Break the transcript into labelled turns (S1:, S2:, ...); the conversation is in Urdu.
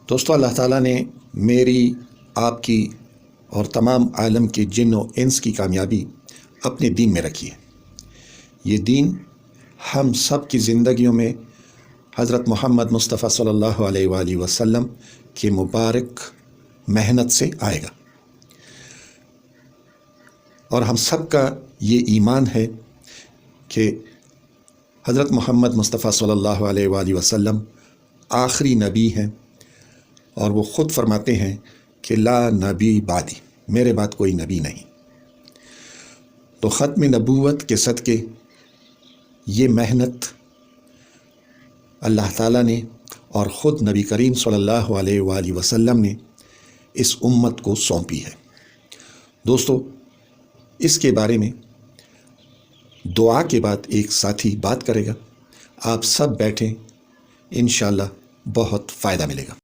S1: دوستو، اللہ تعالیٰ نے میری، آپ کی اور تمام عالم کے جن و انس کی کامیابی اپنے دین میں رکھی ہے۔ یہ دین ہم سب کی زندگیوں میں حضرت محمد مصطفیٰ صلی اللہ علیہ وآلہ وسلم کی مبارک محنت سے آئے گا، اور ہم سب کا یہ ایمان ہے کہ حضرت محمد مصطفیٰ صلی اللہ علیہ وآلہ وسلم آخری نبی ہیں، اور وہ خود فرماتے ہیں کہ لا نبی بعدی، میرے بعد کوئی نبی نہیں۔ تو ختم نبوت کے صدقے یہ محنت اللہ تعالیٰ نے اور خود نبی کریم صلی اللہ علیہ وآلہ وسلم نے اس امت کو سونپی ہے۔ دوستو، اس کے بارے میں دعا کے بعد ایک ساتھی بات کرے گا، آپ سب بیٹھیں، انشاءاللہ بہت فائدہ ملے گا۔